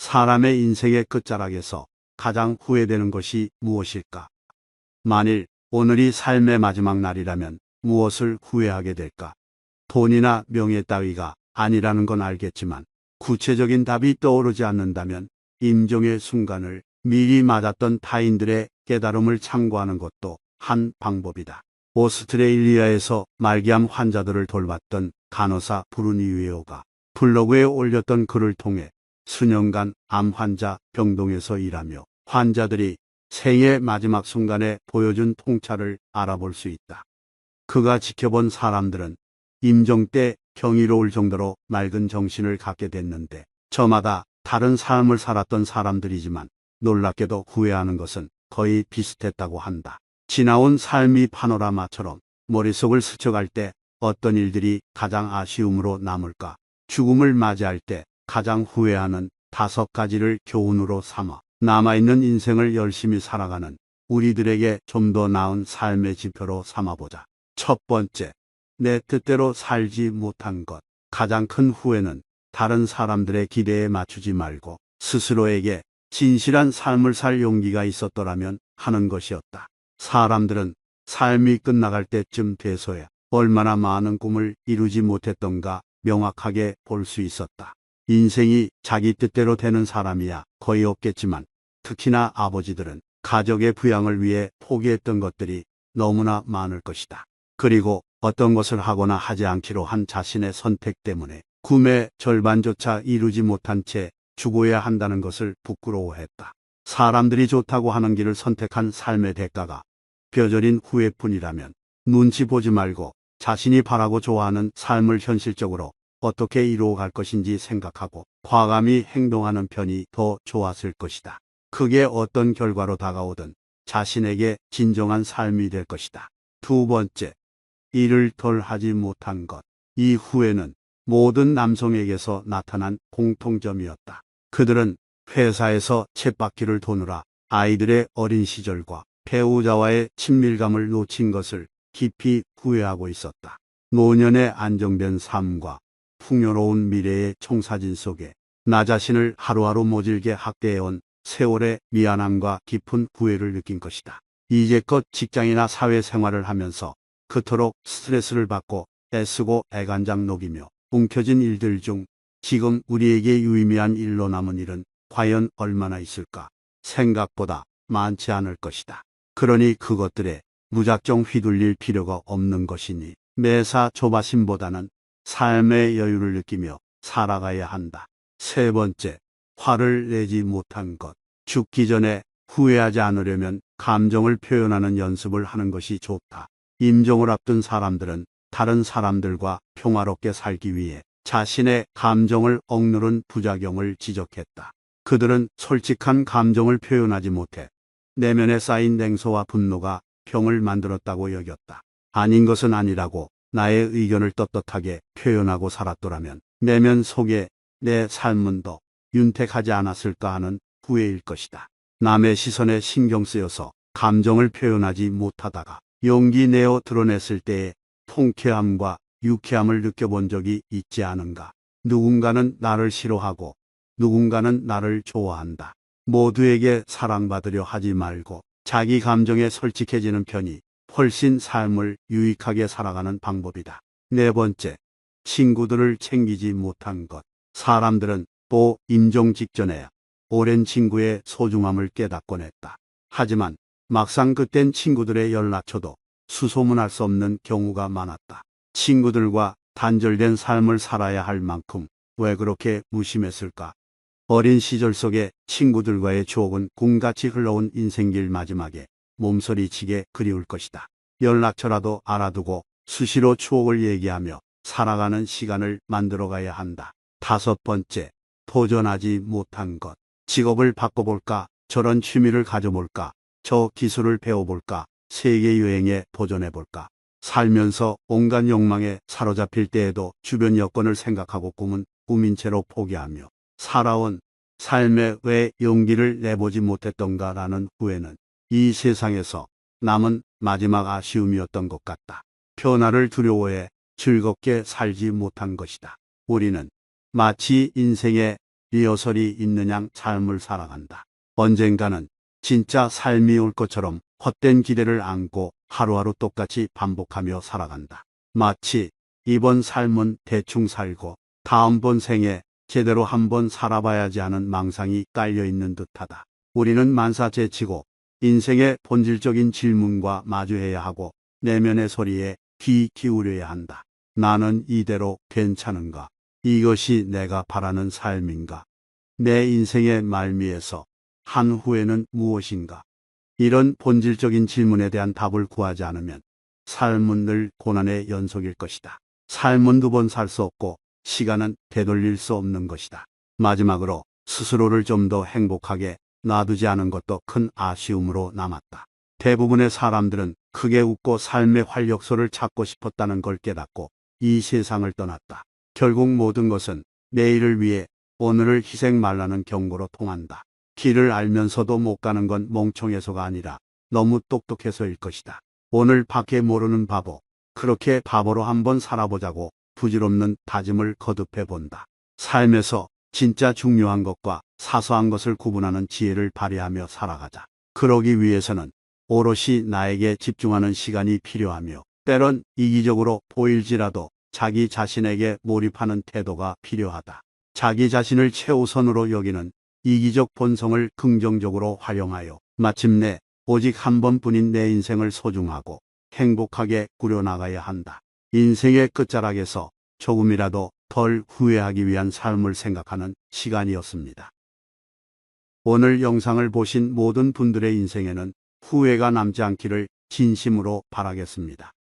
사람의 인생의 끝자락에서 가장 후회되는 것이 무엇일까? 만일 오늘이 삶의 마지막 날이라면 무엇을 후회하게 될까? 돈이나 명예 따위가 아니라는 건 알겠지만 구체적인 답이 떠오르지 않는다면 임종의 순간을 미리 맞았던 타인들의 깨달음을 참고하는 것도 한 방법이다. 오스트레일리아에서 말기암 환자들을 돌봤던 간호사 브루니 웨어가 블로그에 올렸던 글을 통해 수년간 암 환자 병동에서 일하며 환자들이 생의 마지막 순간에 보여준 통찰을 알아볼 수 있다. 그가 지켜본 사람들은 임종 때 경이로울 정도로 맑은 정신을 갖게 됐는데 저마다 다른 삶을 살았던 사람들이지만 놀랍게도 후회하는 것은 거의 비슷했다고 한다. 지나온 삶이 파노라마처럼 머릿속을 스쳐갈 때 어떤 일들이 가장 아쉬움으로 남을까? 죽음을 맞이할 때 가장 후회하는 5가지를 교훈으로 삼아 남아있는 인생을 열심히 살아가는 우리들에게 좀 더 나은 삶의 지표로 삼아보자. 첫 번째, 내 뜻대로 살지 못한 것. 가장 큰 후회는 다른 사람들의 기대에 맞추지 말고 스스로에게 진실한 삶을 살 용기가 있었더라면 하는 것이었다. 사람들은 삶이 끝나갈 때쯤 돼서야 얼마나 많은 꿈을 이루지 못했던가 명확하게 볼 수 있었다. 인생이 자기 뜻대로 되는 사람이야 거의 없겠지만 특히나 아버지들은 가족의 부양을 위해 포기했던 것들이 너무나 많을 것이다. 그리고 어떤 것을 하거나 하지 않기로 한 자신의 선택 때문에 꿈의 절반조차 이루지 못한 채 죽어야 한다는 것을 부끄러워했다. 사람들이 좋다고 하는 길을 선택한 삶의 대가가 뼈저린 후회뿐이라면 눈치 보지 말고 자신이 바라고 좋아하는 삶을 현실적으로 어떻게 이루어갈 것인지 생각하고 과감히 행동하는 편이 더 좋았을 것이다. 그게 어떤 결과로 다가오든 자신에게 진정한 삶이 될 것이다. 두 번째, 일을 덜 하지 못한 것. 이 후회는 모든 남성에게서 나타난 공통점이었다. 그들은 회사에서 쳇바퀴를 도느라 아이들의 어린 시절과 배우자와의 친밀감을 놓친 것을 깊이 후회하고 있었다. 노년의 안정된 삶과 풍요로운 미래의 청사진 속에 나 자신을 하루하루 모질게 학대해온 세월의 미안함과 깊은 후회를 느낀 것이다. 이제껏 직장이나 사회생활을 하면서 그토록 스트레스를 받고 애쓰고 애간장 녹이며 움켜진 일들 중 지금 우리에게 유의미한 일로 남은 일은 과연 얼마나 있을까? 생각보다 많지 않을 것이다. 그러니 그것들에 무작정 휘둘릴 필요가 없는 것이니 매사 조바심보다는 삶의 여유를 느끼며 살아가야 한다. 세 번째, 화를 내지 못한 것. 죽기 전에 후회하지 않으려면 감정을 표현하는 연습을 하는 것이 좋다. 임종을 앞둔 사람들은 다른 사람들과 평화롭게 살기 위해 자신의 감정을 억누른 부작용을 지적했다. 그들은 솔직한 감정을 표현하지 못해 내면에 쌓인 냉소와 분노가 병을 만들었다고 여겼다. 아닌 것은 아니라고 나의 의견을 떳떳하게 표현하고 살았더라면 내면 속에 내 삶은 더 윤택하지 않았을까 하는 후회일 것이다. 남의 시선에 신경 쓰여서 감정을 표현하지 못하다가 용기 내어 드러냈을 때의 통쾌함과 유쾌함을 느껴본 적이 있지 않은가. 누군가는 나를 싫어하고 누군가는 나를 좋아한다. 모두에게 사랑받으려 하지 말고 자기 감정에 솔직해지는 편이 훨씬 삶을 유익하게 살아가는 방법이다. 네 번째, 친구들을 챙기지 못한 것. 사람들은 또 임종 직전에야 오랜 친구의 소중함을 깨닫곤 했다. 하지만 막상 그땐 친구들의 연락처도 수소문할 수 없는 경우가 많았다. 친구들과 단절된 삶을 살아야 할 만큼 왜 그렇게 무심했을까? 어린 시절 속에 친구들과의 추억은 꿈같이 흘러온 인생길 마지막에 몸서리치게 그리울 것이다. 연락처라도 알아두고 수시로 추억을 얘기하며 살아가는 시간을 만들어가야 한다. 다섯 번째, 도전하지 못한 것. 직업을 바꿔볼까? 저런 취미를 가져볼까? 저 기술을 배워볼까? 세계여행에 도전해볼까? 살면서 온갖 욕망에 사로잡힐 때에도 주변 여건을 생각하고 꿈은 꿈인 채로 포기하며 살아온 삶에 왜 용기를 내보지 못했던가라는 후회는 이 세상에서 남은 마지막 아쉬움이었던 것 같다. 변화를 두려워해 즐겁게 살지 못한 것이다. 우리는 마치 인생의 리허설이 있는 양 삶을 살아간다. 언젠가는 진짜 삶이 올 것처럼 헛된 기대를 안고 하루하루 똑같이 반복하며 살아간다. 마치 이번 삶은 대충 살고 다음번 생에 제대로 한번 살아봐야지 하는 망상이 깔려있는 듯하다. 우리는 만사제치고 인생의 본질적인 질문과 마주해야 하고 내면의 소리에 귀 기울여야 한다. 나는 이대로 괜찮은가? 이것이 내가 바라는 삶인가? 내 인생의 말미에서 한 후에는 무엇인가? 이런 본질적인 질문에 대한 답을 구하지 않으면 삶은 늘 고난의 연속일 것이다. 삶은 두 번 살 수 없고 시간은 되돌릴 수 없는 것이다. 마지막으로 스스로를 좀 더 행복하게 놔두지 않은 것도 큰 아쉬움으로 남았다. 대부분의 사람들은 크게 웃고 삶의 활력소를 찾고 싶었다는 걸 깨닫고 이 세상을 떠났다. 결국 모든 것은 내일을 위해 오늘을 희생 말라는 경고로 통한다. 길을 알면서도 못 가는 건 멍청해서가 아니라 너무 똑똑해서일 것이다. 오늘 밖에 모르는 바보, 그렇게 바보로 한번 살아보자고 부질없는 다짐을 거듭해 본다. 삶에서 진짜 중요한 것과 사소한 것을 구분하는 지혜를 발휘하며 살아가자. 그러기 위해서는 오롯이 나에게 집중하는 시간이 필요하며 때론 이기적으로 보일지라도 자기 자신에게 몰입하는 태도가 필요하다. 자기 자신을 최우선으로 여기는 이기적 본성을 긍정적으로 활용하여 마침내 오직 한 번뿐인 내 인생을 소중하고 행복하게 꾸려나가야 한다. 인생의 끝자락에서 조금이라도 덜 후회하기 위한 삶을 생각하는 시간이었습니다. 오늘 영상을 보신 모든 분들의 인생에는 후회가 남지 않기를 진심으로 바라겠습니다.